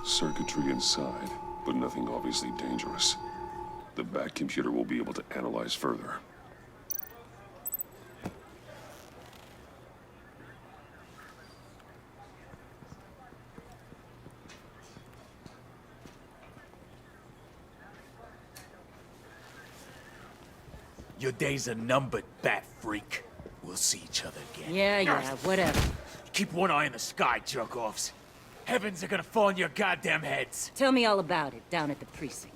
Circuitry inside, but nothing obviously dangerous. The Bat computer will be able to analyze further. Your days are numbered, Bat Freak. We'll see each other again. Yeah, whatever. Keep one eye in the sky, jerk-offs. Heavens are gonna fall on your goddamn heads. Tell me all about it, down at the precinct.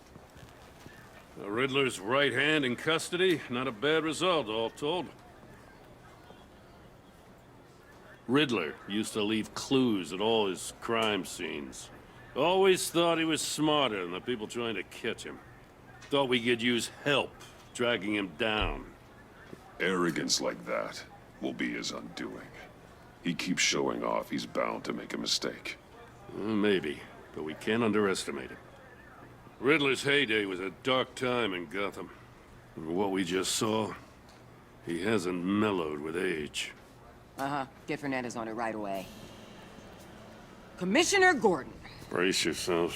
The Riddler's right hand in custody, not a bad result, all told. Riddler used to leave clues at all his crime scenes. Always thought he was smarter than the people trying to catch him. Thought we could use help dragging him down. Arrogance like that will be his undoing. He keeps showing off, he's bound to make a mistake. Maybe, but we can't underestimate him. Riddler's heyday was a dark time in Gotham. And what we just saw, he hasn't mellowed with age. Uh-huh. Get Fernandez on it right away. Commissioner Gordon. Brace yourselves.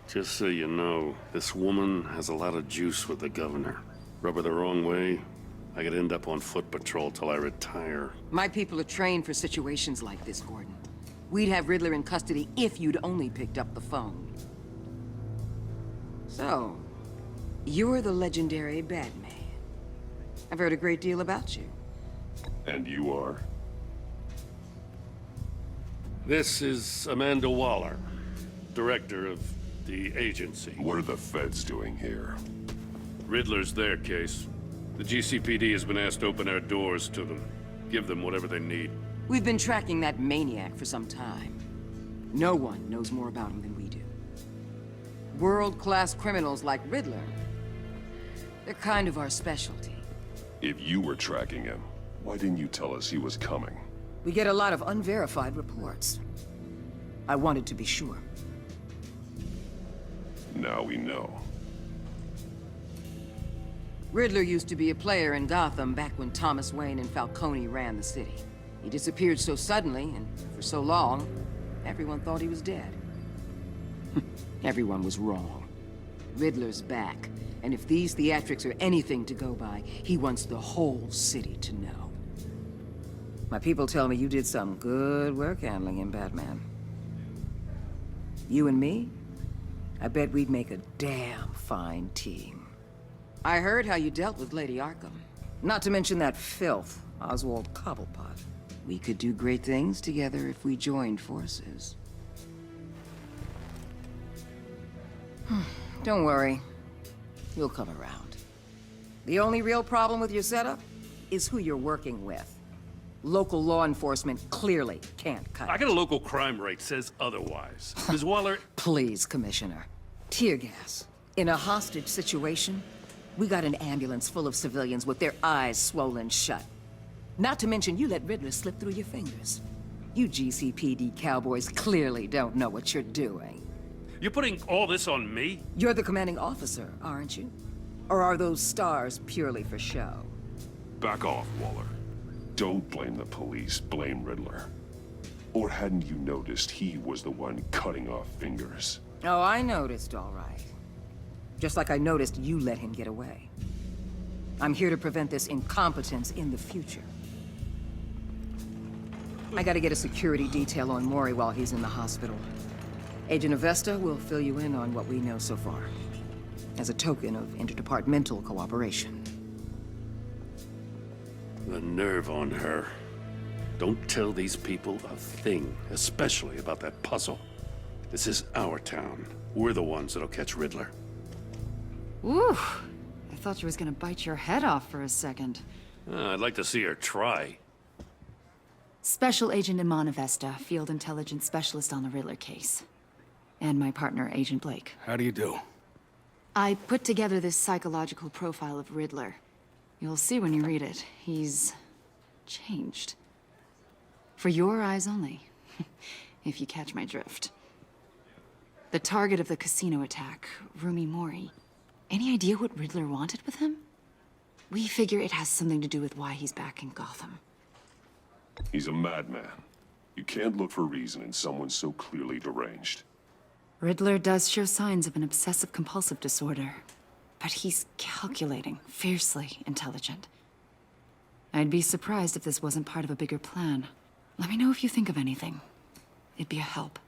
Just so you know, this woman has a lot of juice with the governor. Rub her the wrong way, I could end up on foot patrol till I retire. My people are trained for situations like this, Gordon. We'd have Riddler in custody if you'd only picked up the phone. So, you're the legendary Batman. I've heard a great deal about you. And you are? This is Amanda Waller, director of the agency. What are the feds doing here? Riddler's their case. The GCPD has been asked to open our doors to them. Give them whatever they need. We've been tracking that maniac for some time. No one knows more about him than we do. World-class criminals like Riddler, they're kind of our specialty. If you were tracking him, why didn't you tell us he was coming? We get a lot of unverified reports. I wanted to be sure. Now we know. Riddler used to be a player in Gotham back when Thomas Wayne and Falcone ran the city. He disappeared so suddenly and for so long, everyone thought he was dead. Everyone was wrong. Riddler's back, and if these theatrics are anything to go by, he wants the whole city to know. My people tell me you did some good work handling him, Batman. You and me? I bet we'd make a damn fine team. I heard how you dealt with Lady Arkham. Not to mention that filth, Oswald Cobblepot. We could do great things together if we joined forces. Don't worry. You'll come around. The only real problem with your setup is who you're working with. Local law enforcement clearly can't cut it. I got a local crime rate says otherwise. Ms. Waller... Please, Commissioner. Tear gas. In a hostage situation, we got an ambulance full of civilians with their eyes swollen shut. Not to mention you let Riddler slip through your fingers. You GCPD cowboys clearly don't know what you're doing. You're putting all this on me? You're the commanding officer, aren't you? Or are those stars purely for show? Back off, Waller. Don't blame the police, blame Riddler. Or hadn't you noticed he was the one cutting off fingers? Oh, I noticed, all right. Just like I noticed you let him get away. I'm here to prevent this incompetence in the future. I gotta get a security detail on Mori while he's in the hospital. Agent Avesta will fill you in on what we know so far, as a token of interdepartmental cooperation. The nerve on her. Don't tell these people a thing, especially about that puzzle. This is our town. We're the ones that'll catch Riddler. Ooh, I thought you was gonna bite your head off for a second. I'd like to see her try. Special Agent Iman Avesta, Field Intelligence Specialist on the Riddler case. And my partner, Agent Blake. How do you do? I put together this psychological profile of Riddler. You'll see when you read it. He's changed. For your eyes only, if you catch my drift. The target of the casino attack, Rumi Mori. Any idea what Riddler wanted with him? We figure it has something to do with why he's back in Gotham. He's a madman. You can't look for reason in someone so clearly deranged. Riddler does show signs of an obsessive-compulsive disorder, but he's calculating, fiercely intelligent. I'd be surprised if this wasn't part of a bigger plan. Let me know if you think of anything. It'd be a help.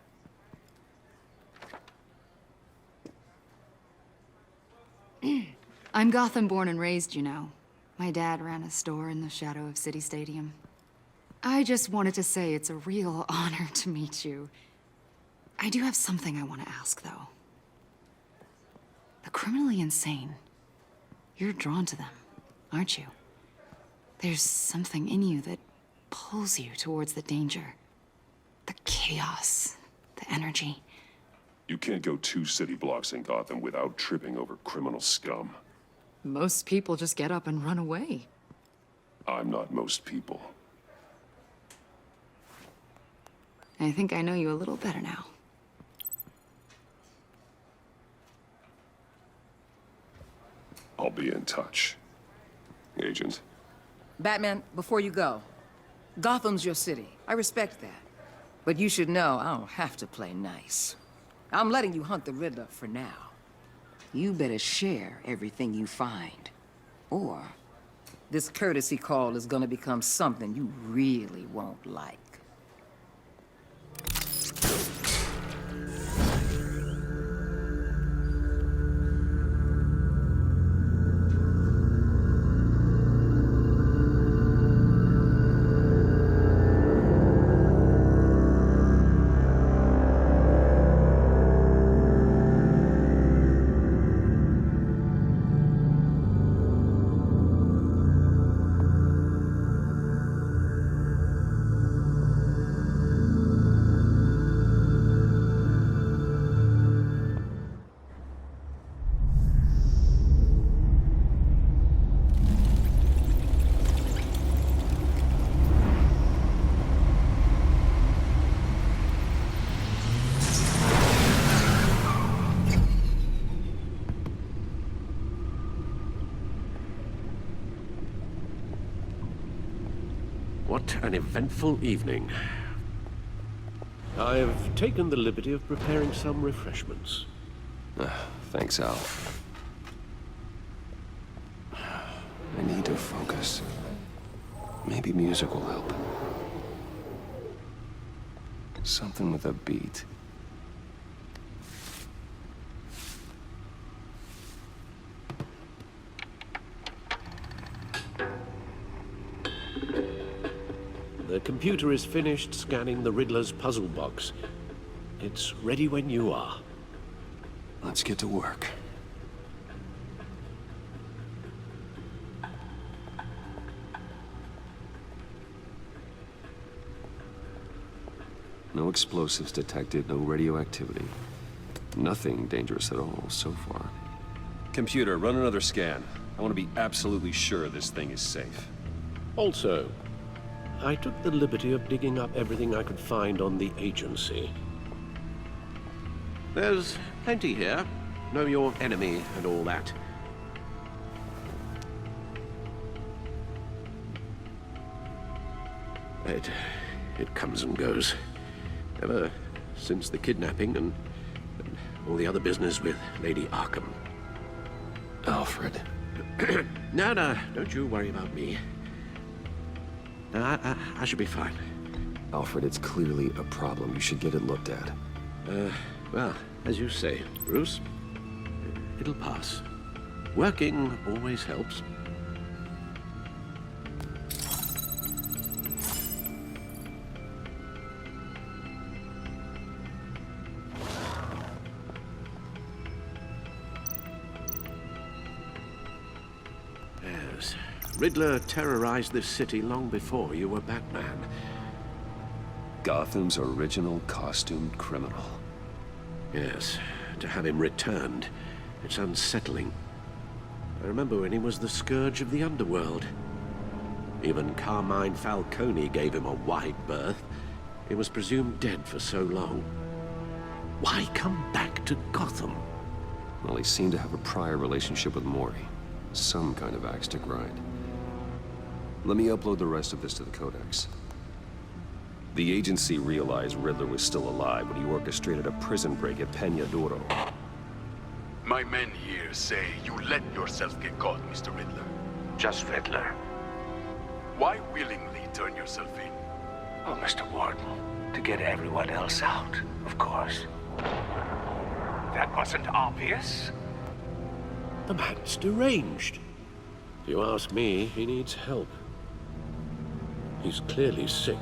I'm Gotham born and raised, you know. My dad ran a store in the shadow of City Stadium. I just wanted to say it's a real honor to meet you. I do have something I want to ask, though. The criminally insane. You're drawn to them, aren't you? There's something in you that pulls you towards the danger. The chaos, the energy. You can't go 2 city blocks in Gotham without tripping over criminal scum. Most people just get up and run away. I'm not most people. I think I know you a little better now. I'll be in touch. Agent. Batman, before you go, Gotham's your city. I respect that. But you should know I don't have to play nice. I'm letting you hunt the Riddler for now. You better share everything you find. Or this courtesy call is gonna become something you really won't like. What an eventful evening. I have taken the liberty of preparing some refreshments. Thanks, Al. I need to focus. Maybe music will help. Something with a beat. The computer is finished scanning the Riddler's puzzle box. It's ready when you are. Let's get to work. No explosives detected, no radioactivity. Nothing dangerous at all so far. Computer, run another scan. I want to be absolutely sure this thing is safe. Also, I took the liberty of digging up everything I could find on the agency. There's plenty here. Know your enemy and all that. It comes and goes. Ever since the kidnapping and all the other business with Lady Arkham. Alfred. No, don't you worry about me. I should be fine. Alfred, it's clearly a problem. You should get it looked at. Well, as you say, Bruce, it'll pass. Working always helps. Yes. Riddler terrorized this city long before you were Batman. Gotham's original costumed criminal. Yes, to have him returned, it's unsettling. I remember when he was the scourge of the underworld. Even Carmine Falcone gave him a wide berth. He was presumed dead for so long. Why come back to Gotham? Well, he seemed to have a prior relationship with Mori. Some kind of axe to grind. Let me upload the rest of this to the Codex. The agency realized Riddler was still alive when he orchestrated a prison break at Peña Duro. My men here say you let yourself get caught, Mr. Riddler. Just Riddler. Why willingly turn yourself in? Oh, Mr. Warden, to get everyone else out, of course. That wasn't obvious. The man's deranged. If you ask me, he needs help. He's clearly sick.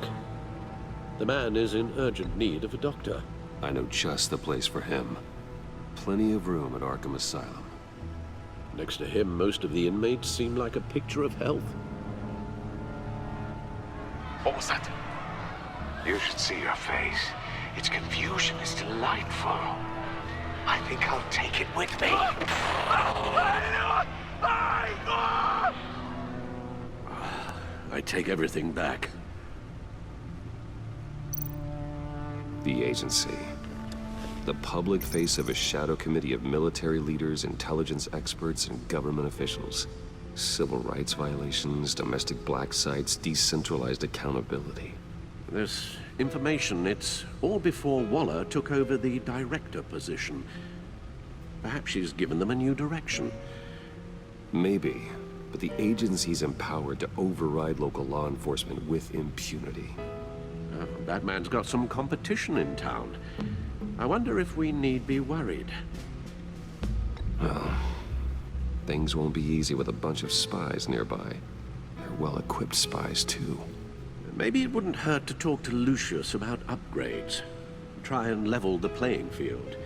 The man is in urgent need of a doctor. I know just the place for him. Plenty of room at Arkham Asylum. Next to him, most of the inmates seem like a picture of health. What was that? You should see your face. Its confusion is delightful. I think I'll take it with me. I take everything back. The agency. The public face of a shadow committee of military leaders, intelligence experts, and government officials. Civil rights violations, domestic black sites, decentralized accountability. This information, it's all before Waller took over the director position. Perhaps she's given them a new direction. Maybe, but the agency's empowered to override local law enforcement with impunity. Batman's got some competition in town. I wonder if we need be worried. Well, things won't be easy with a bunch of spies nearby. They're well-equipped spies, too. Maybe it wouldn't hurt to talk to Lucius about upgrades. Try and level the playing field.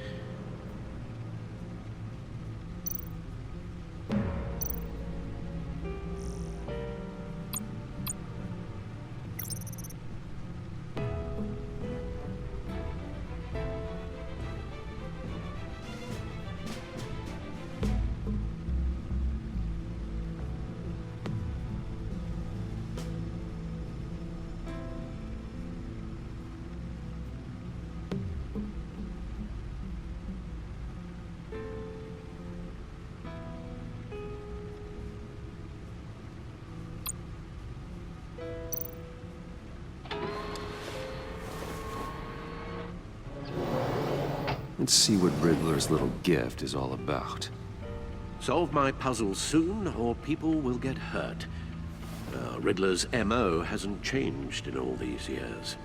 Let's see what Riddler's little gift is all about. Solve my puzzle soon, or people will get hurt. Riddler's MO hasn't changed in all these years.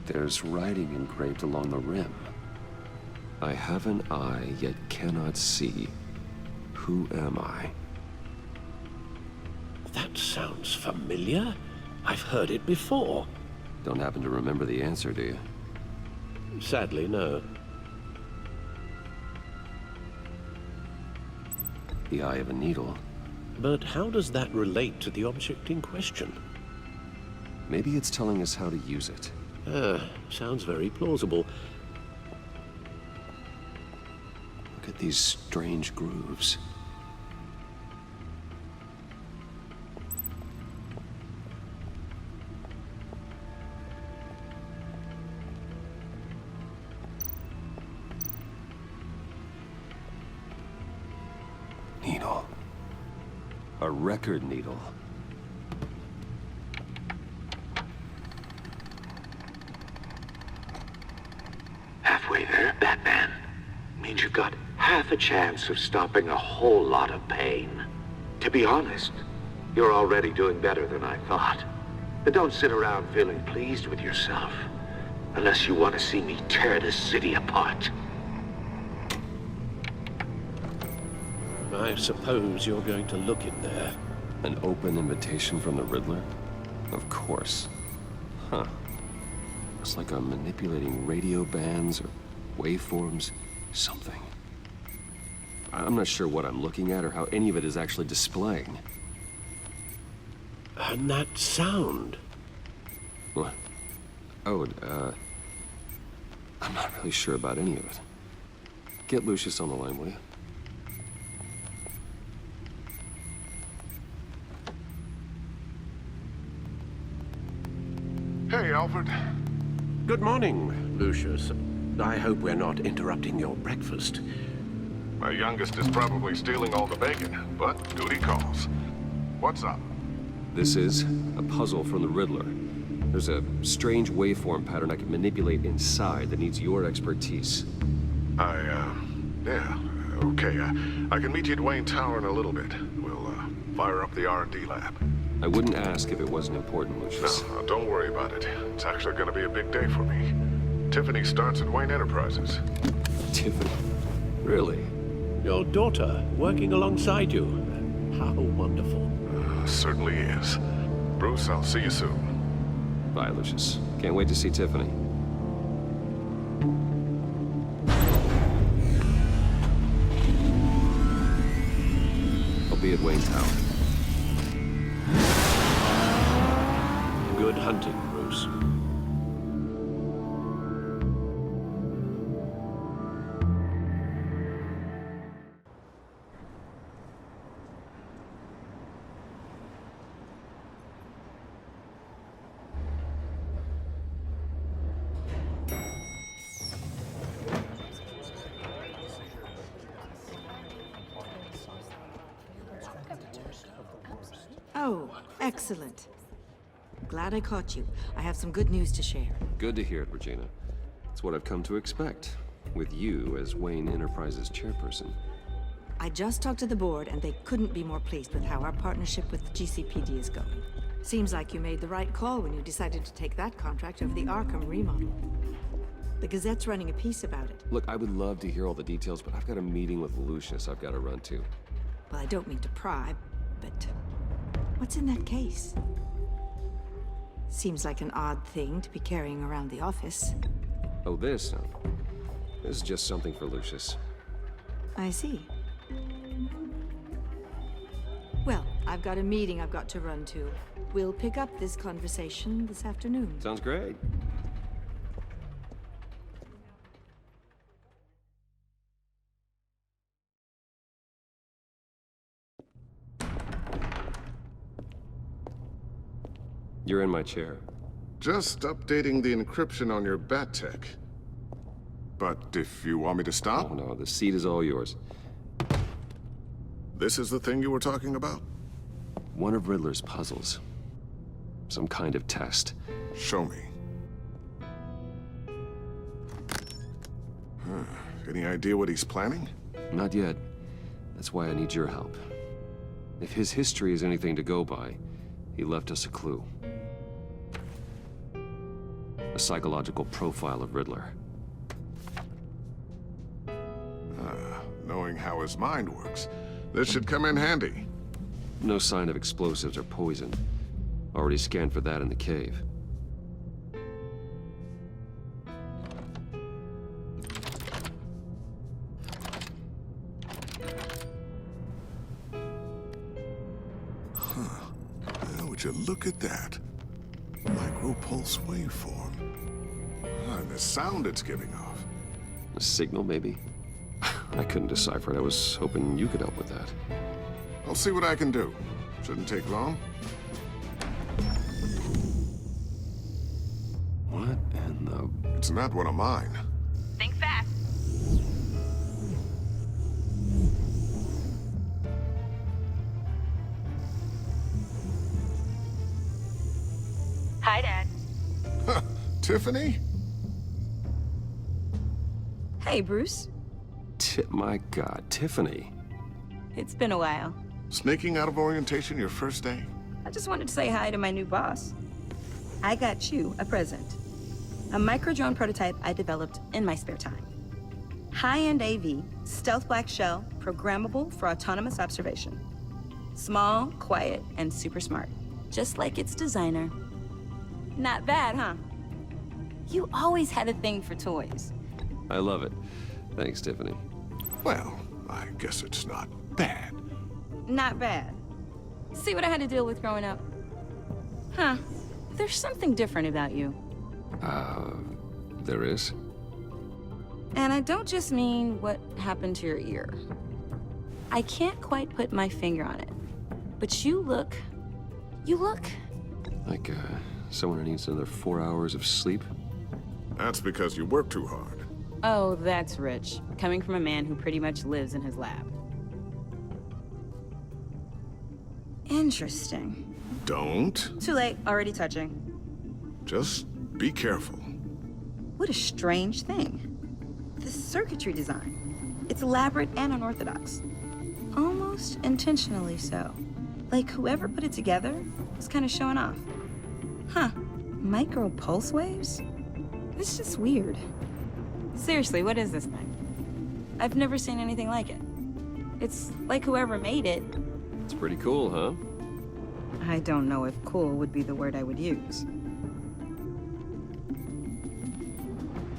There's writing engraved along the rim. I have an eye, yet cannot see. Who am I? That sounds familiar. I've heard it before. Don't happen to remember the answer, do you? Sadly, no. The eye of a needle. But how does that relate to the object in question? Maybe it's telling us how to use it. Sounds very plausible. Look at these strange grooves. Needle. A record needle. Halfway there, Batman. Means you've got half a chance of stopping a whole lot of pain. To be honest, you're already doing better than I thought. But don't sit around feeling pleased with yourself. Unless you want to see me tear this city apart. I suppose you're going to look in there. An open invitation from the Riddler? Of course. Huh. Looks like I'm manipulating radio bands or waveforms, something. I'm not sure what I'm looking at or how any of it is actually displaying. And that sound. What? Oh, I'm not really sure about any of it. Get Lucius on the line, will you? Alfred. Good morning, Lucius. I hope we're not interrupting your breakfast. My youngest is probably stealing all the bacon, but duty calls. What's up? This is a puzzle from the Riddler. There's a strange waveform pattern I can manipulate inside that needs your expertise. Yeah, okay. I can meet you at Wayne Tower in a little bit. We'll, fire up the R&D lab. I wouldn't ask if it wasn't important, Lucius. No, don't worry about it. It's actually gonna be a big day for me. Tiffany starts at Wayne Enterprises. Tiffany? Really? Your daughter working alongside you. How wonderful. Certainly is. Bruce, I'll see you soon. Bye, Lucius. Can't wait to see Tiffany. I'll be at Wayne Tower. Good hunting, Bruce. Oh, excellent. Glad I caught you. I have some good news to share. Good to hear it, Regina. It's what I've come to expect, with you as Wayne Enterprises chairperson. I just talked to the board, and they couldn't be more pleased with how our partnership with GCPD is going. Seems like you made the right call when you decided to take that contract over the Arkham remodel. The Gazette's running a piece about it. Look, I would love to hear all the details, but I've got a meeting with Lucius I've got to run to. Well, I don't mean to pry, but what's in that case? Seems like an odd thing to be carrying around the office. Oh, this? No. This is just something for Lucius. I see. Well, I've got a meeting I've got to run to. We'll pick up this conversation this afternoon. Sounds great. You're in my chair. Just updating the encryption on your bat tech. But if you want me to stop? Oh, no, the seat is all yours. This is the thing you were talking about? One of Riddler's puzzles. Some kind of test. Show me. Any idea what he's planning? Not yet. That's why I need your help. If his history is anything to go by, he left us a clue. A psychological profile of Riddler. Knowing how his mind works, this should come in handy. No sign of explosives or poison. Already scanned for that in the cave. Would you look at that? Micropulse waveform. And the sound it's giving off. A signal, maybe? I couldn't decipher it. I was hoping you could help with that. I'll see what I can do. Shouldn't take long. What in the... It's not one of mine. Think fast. Hi, Dad. Tiffany? Hey, Bruce. My God, Tiffany. It's been a while. Sneaking out of orientation your first day? I just wanted to say hi to my new boss. I got you a present. A micro-drone prototype I developed in my spare time. High-end AV, stealth black shell, programmable for autonomous observation. Small, quiet, and super smart. Just like its designer. Not bad, huh? You always had a thing for toys. I love it. Thanks, Tiffany. Well, I guess it's not bad. Not bad. See what I had to deal with growing up? Huh. There's something different about you. There is? And I don't just mean what happened to your ear. I can't quite put my finger on it. But you look... Like, Someone who needs another 4 hours of sleep? That's because you work too hard. Oh, that's rich. Coming from a man who pretty much lives in his lab. Interesting. Don't. Too late, already touching. Just be careful. What a strange thing. The circuitry design. It's elaborate and unorthodox. Almost intentionally so. Like whoever put it together was kind of showing off. Huh. Micro pulse waves? It's just weird. Seriously, what is this thing? I've never seen anything like it. It's like whoever made it. It's pretty cool, huh? I don't know if cool would be the word I would use.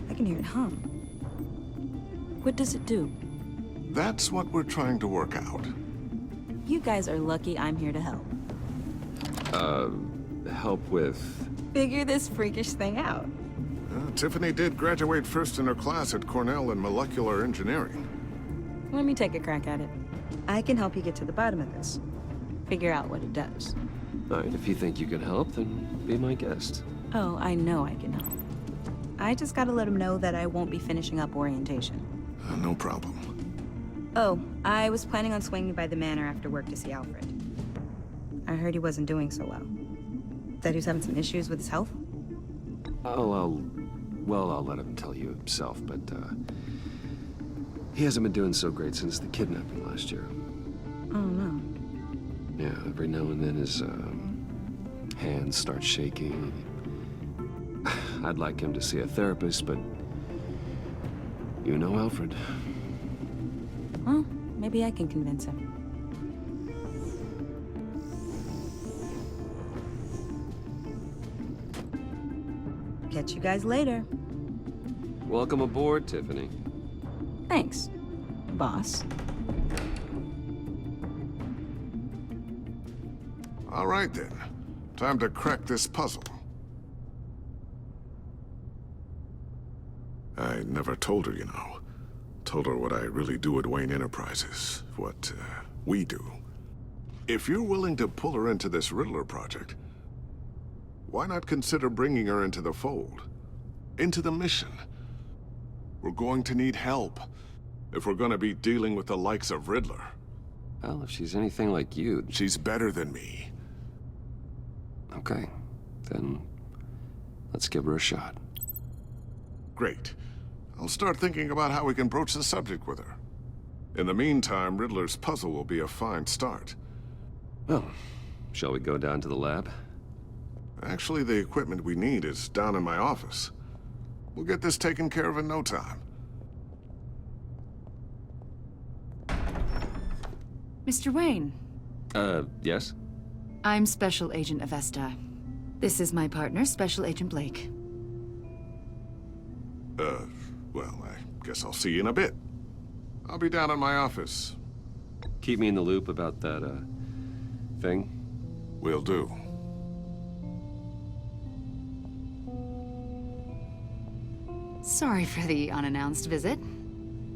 I can hear it hum. What does it do? That's what we're trying to work out. You guys are lucky I'm here to help. Help with... Figure this freakish thing out. Tiffany did graduate first in her class at Cornell in molecular engineering. Let me take a crack at it. I can help you get to the bottom of this. Figure out what it does. All right, if you think you can help, then be my guest. Oh, I know I can help. I just gotta let him know that I won't be finishing up orientation. No problem. Oh, I was planning on swinging by the manor after work to see Alfred. I heard he wasn't doing so well. That he was having some issues with his health? Oh, I'll let him tell you himself, but, he hasn't been doing so great since the kidnapping last year. Oh, no. Yeah, every now and then his, hands start shaking. I'd like him to see a therapist, but you know Alfred. Well, maybe I can convince him. Catch you guys later. Welcome aboard, Tiffany. Thanks, boss. All right, then. Time to crack this puzzle. I never told her, you know. Told her what I really do at Wayne Enterprises. What, we do. If you're willing to pull her into this Riddler project, why not consider bringing her into the fold? Into the mission? We're going to need help if we're going to be dealing with the likes of Riddler. Well, if she's anything like you... She's better than me. Okay, then let's give her a shot. Great. I'll start thinking about how we can broach the subject with her. In the meantime, Riddler's puzzle will be a fine start. Well, shall we go down to the lab? Actually, the equipment we need is down in my office. We'll get this taken care of in no time. Mr. Wayne. Yes? I'm Special Agent Avesta. This is my partner, Special Agent Blake. Well, I guess I'll see you in a bit. I'll be down in my office. Keep me in the loop about that, thing. Will do. Sorry for the unannounced visit.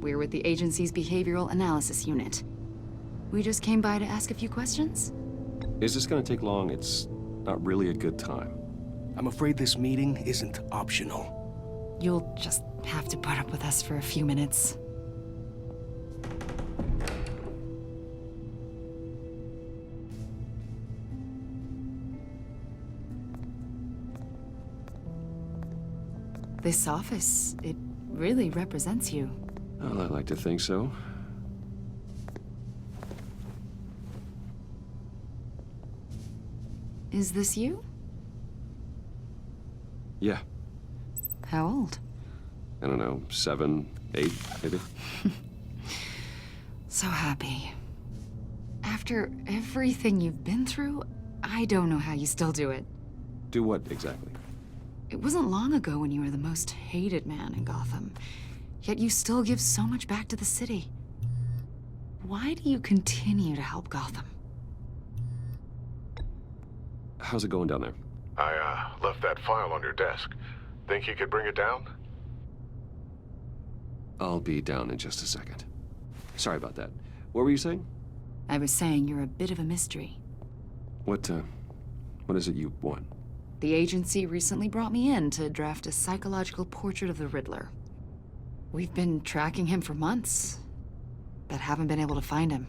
We're with the agency's behavioral analysis unit. We just came by to ask a few questions. Is this gonna take long? It's not really a good time. I'm afraid this meeting isn't optional. You'll just have to put up with us for a few minutes. This office, it really represents you. Well, I like to think so. Is this you? Yeah. How old? I don't know, 7, 8, maybe? So happy. After everything you've been through, I don't know how you still do it. Do what, exactly? It wasn't long ago when you were the most hated man in Gotham, yet you still give so much back to the city. Why do you continue to help Gotham? How's it going down there? I, left that file on your desk. Think you could bring it down? I'll be down in just a second. Sorry about that. What were you saying? I was saying you're a bit of a mystery. What is it you want? The agency recently brought me in to draft a psychological portrait of the Riddler. We've been tracking him for months, but haven't been able to find him.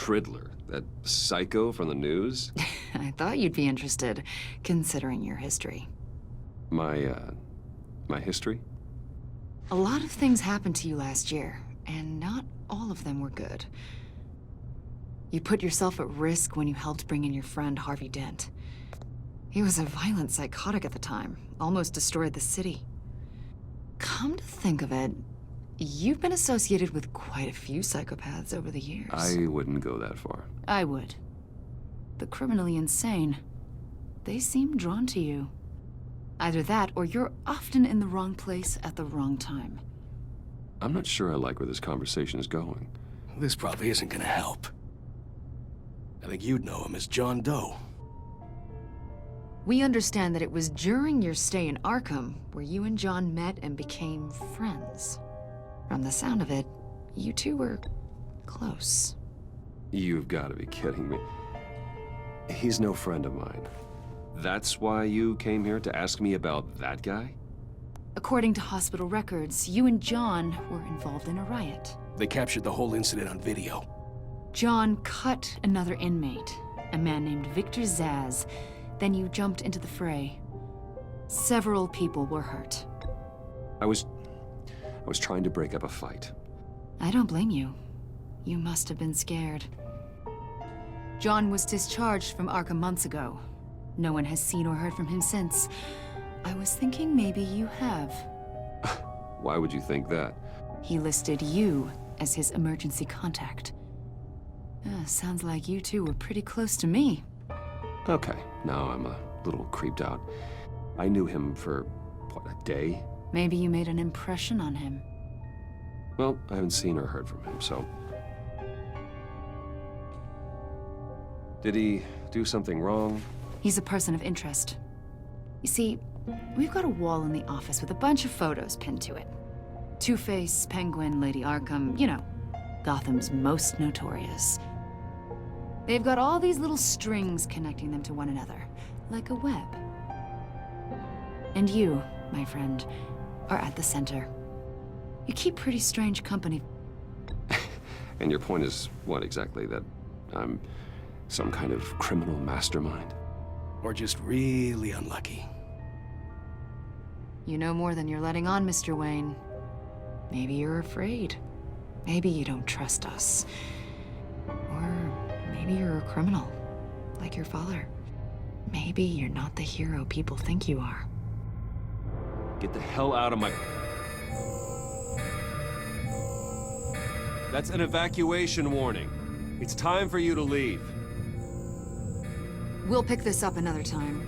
Riddler? That psycho from the news? I thought you'd be interested, considering your history. My history? A lot of things happened to you last year, and not all of them were good. You put yourself at risk when you helped bring in your friend Harvey Dent. He was a violent psychotic at the time, almost destroyed the city. Come to think of it, you've been associated with quite a few psychopaths over the years. I wouldn't go that far. I would. The criminally insane. They seem drawn to you. Either that, or you're often in the wrong place at the wrong time. I'm not sure I like where this conversation is going. This probably isn't gonna help. I think you'd know him as John Doe. We understand that it was during your stay in Arkham where you and John met and became friends. From the sound of it, you two were close. You've got to be kidding me. He's no friend of mine. That's why you came here to ask me about that guy? According to hospital records, you and John were involved in a riot. They captured the whole incident on video. John cut another inmate, a man named Victor Zaz. Then you jumped into the fray. Several people were hurt. I was trying to break up a fight. I don't blame you. You must have been scared. John was discharged from Arkham months ago. No one has seen or heard from him since. I was thinking maybe you have. Why would you think that? He listed you as his emergency contact. Sounds like you two were pretty close to me. Okay, now I'm a little creeped out. I knew him for, what, a day? Maybe you made an impression on him. Well, I haven't seen or heard from him, so... Did he do something wrong? He's a person of interest. You see, we've got a wall in the office with a bunch of photos pinned to it. Two-Face, Penguin, Lady Arkham, you know, Gotham's most notorious. They've got all these little strings connecting them to one another, like a web. And you, my friend, are at the center. You keep pretty strange company. And your point is, what exactly? That I'm some kind of criminal mastermind? Or just really unlucky. You know more than you're letting on, Mr. Wayne. Maybe you're afraid. Maybe you don't trust us. Or maybe you're a criminal, like your father. Maybe you're not the hero people think you are. Get the hell out of my... That's an evacuation warning. It's time for you to leave. We'll pick this up another time.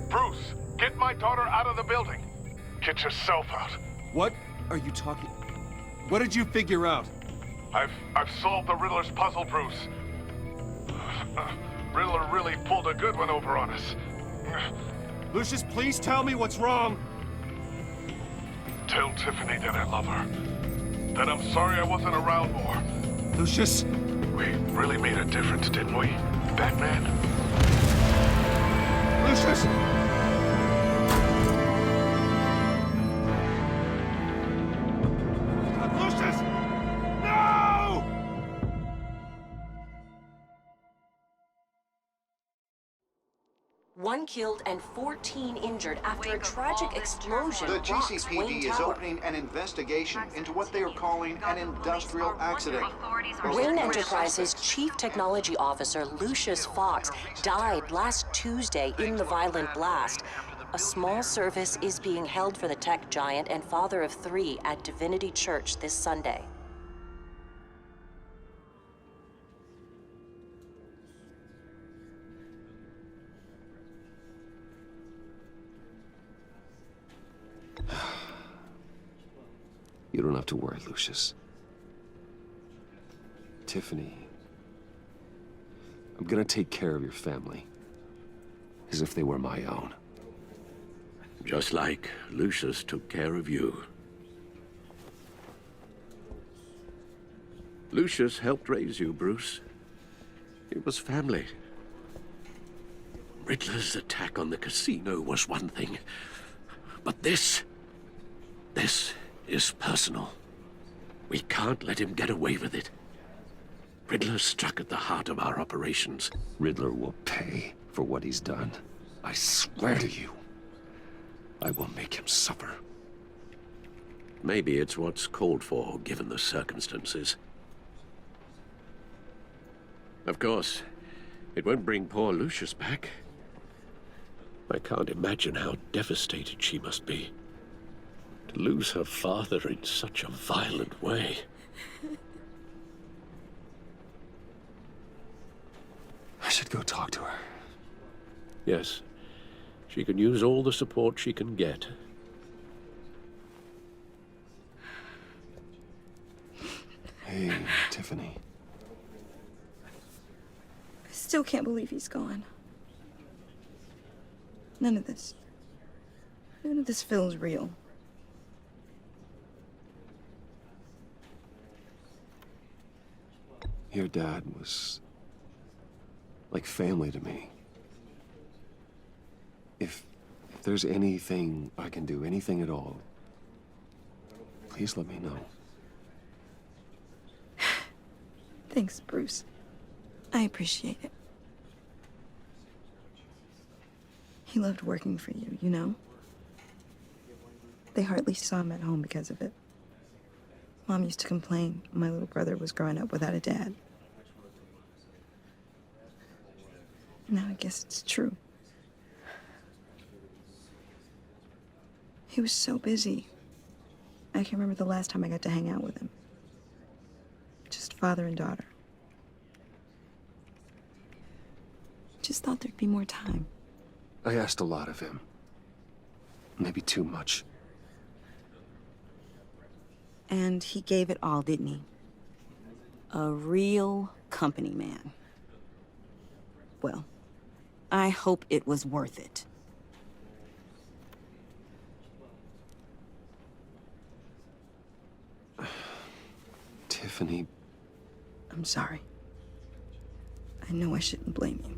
Bruce, get my daughter out of the building. Get yourself out. What are you talking... What did you figure out? I've solved the Riddler's puzzle, Bruce. Riddler really pulled a good one over on us. Lucius, please tell me what's wrong. Tell Tiffany that I love her. That I'm sorry I wasn't around more. Lucius? We really made a difference, didn't we, Batman? Lucius! Lucius! No! One killed and 14 injured after a tragic explosion The rocks GCPD Wayne is Tower. opening an investigation into what they are calling an industrial accident. Wayne Enterprises' Chief Technology Officer, Lucius Fox, died last Tuesday in the violent blast. A small service is being held for the tech giant and father of 3 at Divinity Church this Sunday. You don't have to worry, Lucius. Tiffany, I'm gonna take care of your family. As if they were my own. Just like Lucius took care of you. Lucius helped raise you, Bruce. It was family. Riddler's attack on the casino was one thing. But this is personal. We can't let him get away with it. Riddler struck at the heart of our operations. Riddler will pay for what he's done. I swear to you, I will make him suffer. Maybe it's what's called for, given the circumstances. Of course, it won't bring poor Lucius back. I can't imagine how devastated she must be. To lose her father in such a violent way. I should go talk to her. Yes, she can use all the support she can get. Hey, Tiffany. I still can't believe he's gone. None of this feels real. Your dad was like family to me. If there's anything I can do, anything at all, please let me know. Thanks, Bruce. I appreciate it. He loved working for you, you know? They hardly saw him at home because of it. Mom used to complain my little brother was growing up without a dad. Now I guess it's true. He was so busy. I can't remember the last time I got to hang out with him. Just father and daughter. Just thought there'd be more time. I asked a lot of him. Maybe too much. And he gave it all, didn't he? A real company man. Well, I hope it was worth it. Tiffany. I'm sorry. I know I shouldn't blame you.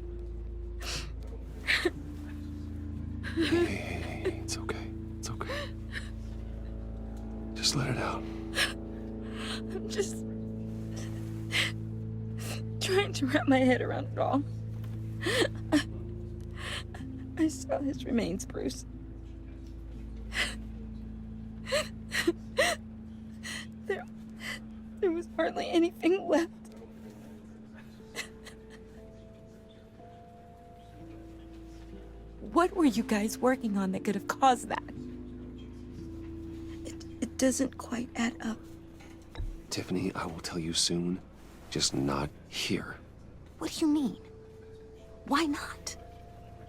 Hey, it's okay. It's okay. Just let it out. I'm just trying to wrap my head around it all. I saw his remains, Bruce. There was hardly anything left. What were you guys working on that could have caused that? It doesn't quite add up. Tiffany, I will tell you soon. Just not here. What do you mean? Why not?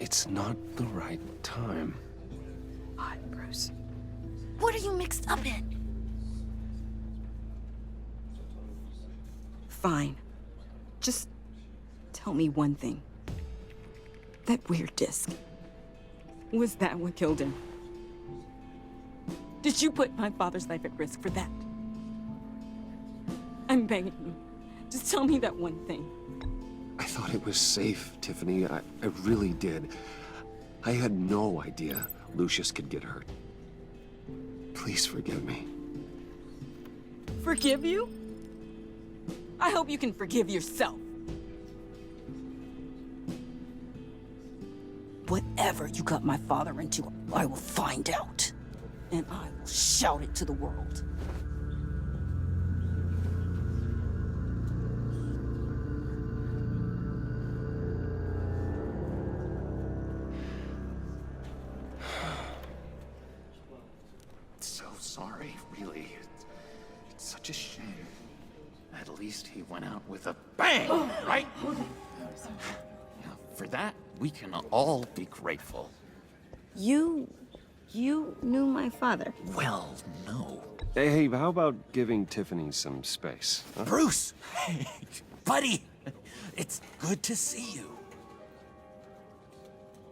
It's not the right time. God, Bruce. What are you mixed up in? Fine. Just tell me one thing. That weird disc. Was that what killed him? Did you put my father's life at risk for that? I'm begging you. Just tell me that one thing. I thought it was safe, Tiffany. I really did. I had no idea Lucius could get hurt. Please forgive me. Forgive you? I hope you can forgive yourself. Whatever you got my father into, I will find out. And I will shout it to the world. So sorry, really. It's such a shame. At least he went out with a bang, right? Yeah, for that, we can all be grateful. You knew my father. Well, no. Hey, how about giving Tiffany some space? Huh? Bruce! Buddy! It's good to see you.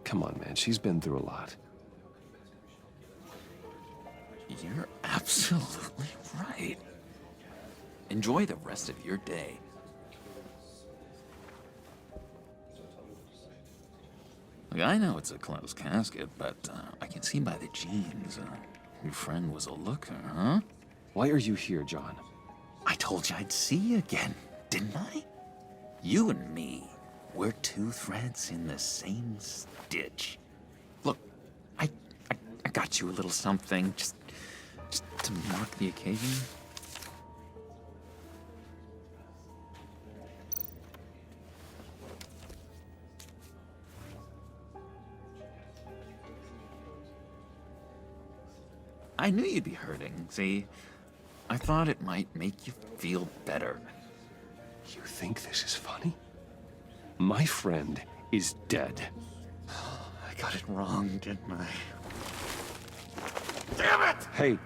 Come on, man. She's been through a lot. You're absolutely right. Enjoy the rest of your day. Look, I know it's a closed casket, but I can see by the jeans, your friend was a looker, huh? Why are you here, John? I told you I'd see you again, didn't I? You and me, we're two threads in the same stitch. Look, I got you a little something, just to mark the occasion. I knew you'd be hurting, see? I thought it might make you feel better. You think this is funny? My friend is dead. I got it wrong, didn't I? Damn it! Hey,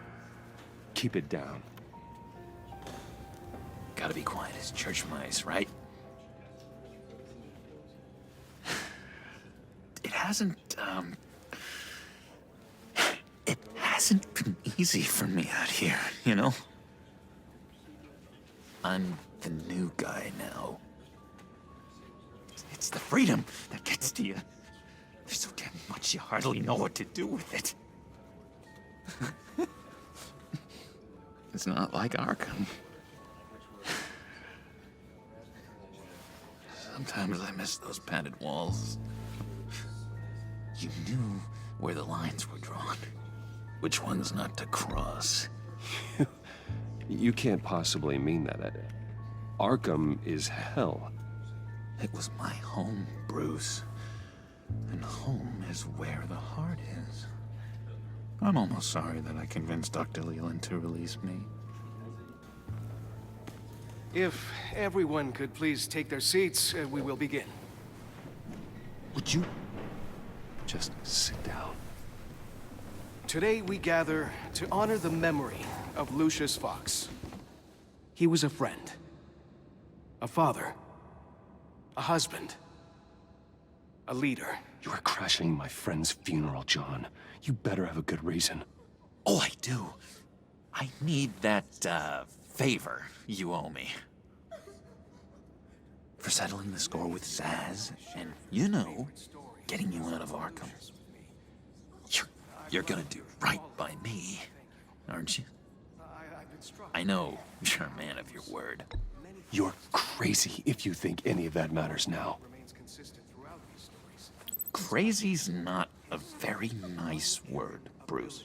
keep it down. Gotta be quiet as church mice, right? It hasn't been easy for me out here, you know? I'm the new guy now. It's the freedom that gets to you. There's so damn much you hardly know what to do with it. It's not like Arkham. Sometimes I miss those padded walls. You knew where the lines were drawn. Which ones not to cross. You can't possibly mean that. Arkham is hell. It was my home, Bruce. And home is where the heart is. I'm almost sorry that I convinced Dr. Leland to release me. If everyone could please take their seats, we will begin. Would you just sit down? Today we gather to honor the memory of Lucius Fox. He was a friend, a father, a husband, a leader. You are crashing my friend's funeral, John. You better have a good reason. Oh, I do. I need that, favor you owe me. For settling the score with Zaz, and, you know, getting you out of Arkham. You're gonna do right by me, aren't you? I know you're a man of your word. You're crazy if you think any of that matters now. Crazy's not a very nice word, Bruce.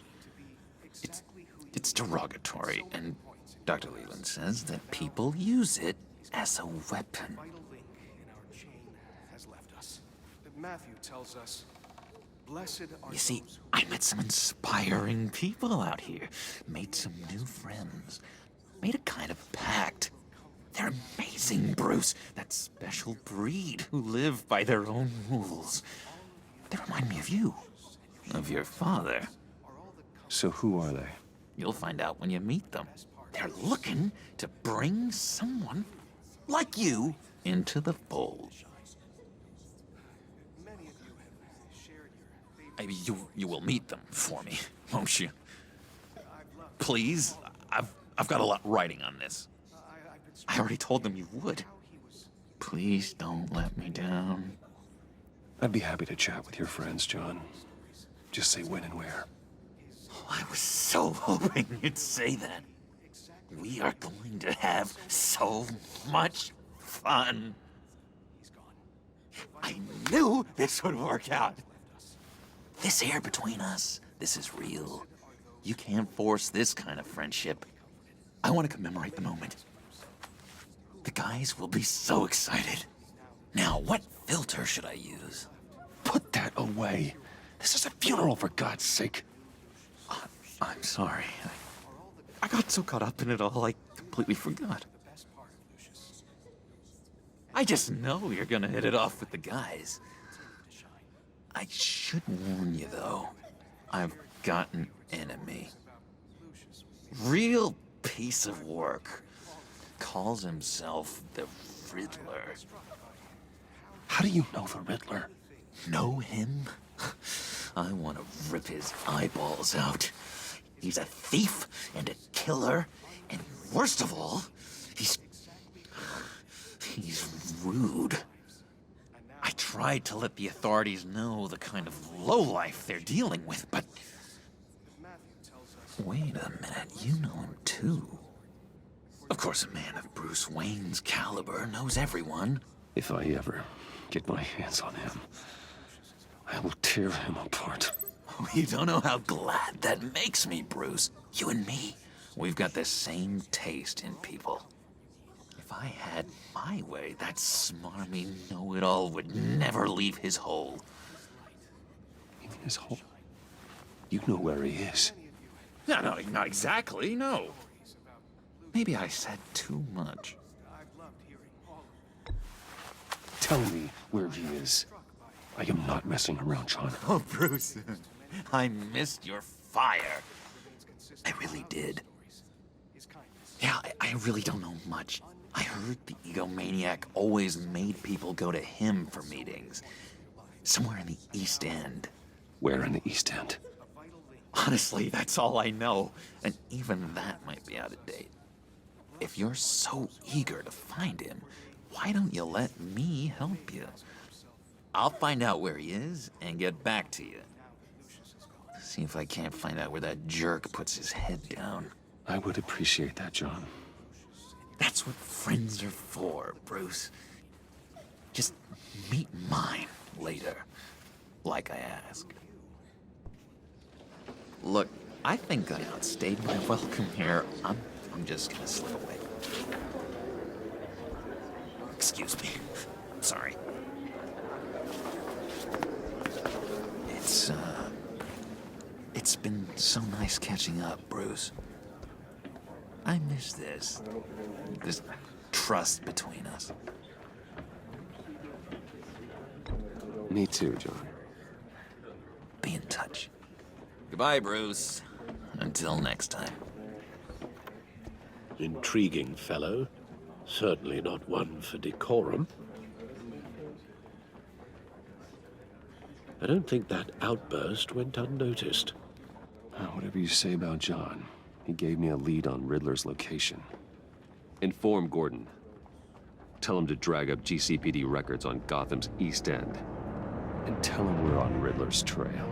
It's derogatory, and Dr. Leland says that people use it as a weapon. Matthew tells us, you see, I met some inspiring people out here, made some new friends, made a kind of pact. They're amazing, Bruce, that special breed who live by their own rules. They remind me of you, of your father. So who are they? You'll find out when you meet them. They're looking to bring someone like you into the fold. Maybe you will meet them for me, won't you? Please, I've got a lot writing on this. I already told them you would. Please don't let me down. I'd be happy to chat with your friends, John. Just say when and where. Oh, I was so hoping you'd say that. We are going to have so much fun. I knew this would work out. This air between us, this is real. You can't force this kind of friendship. I want to commemorate the moment. The guys will be so excited. Now, what filter should I use? Put that away. This is a funeral, for God's sake. I'm sorry. I got so caught up in it all, I completely forgot. I just know you're gonna hit it off with the guys. I should warn you, though. I've got an enemy. Real piece of work. Calls himself the Riddler. How do you know the Riddler? Know him? I want to rip his eyeballs out. He's a thief and a killer, and worst of all, He's rude. I tried to let the authorities know the kind of lowlife they're dealing with, but... Wait a minute, you know him too. Of course, a man of Bruce Wayne's caliber knows everyone. If I ever get my hands on him, I will tear him apart. You don't know how glad that makes me, Bruce. You and me, we've got the same taste in people. If I had my way, that smarmy know-it-all would never leave his hole. His hole? You know where he is. No, not exactly, no. Maybe I said too much. Tell me where he is. I am not messing around, John. Oh, Bruce, I missed your fire. I really did. Yeah, I really don't know much. I heard the egomaniac always made people go to him for meetings. Somewhere in the East End. Where in the East End? Honestly, that's all I know. And even that might be out of date. If you're so eager to find him, why don't you let me help you? I'll find out where he is and get back to you. See if I can't find out where that jerk puts his head down. I would appreciate that, John. That's what friends are for, Bruce. Just meet mine later, like I asked. Look, I think I outstayed my welcome here. I'm just gonna slip away. Excuse me. Sorry. It's been so nice catching up, Bruce. I miss this trust between us. Me too, John. Be in touch. Goodbye, Bruce. Until next time. Intriguing fellow. Certainly not one for decorum. I don't think that outburst went unnoticed. Whatever you say about John, he gave me a lead on Riddler's location. Inform Gordon. Tell him to drag up GCPD records on Gotham's East End. And tell him we're on Riddler's trail.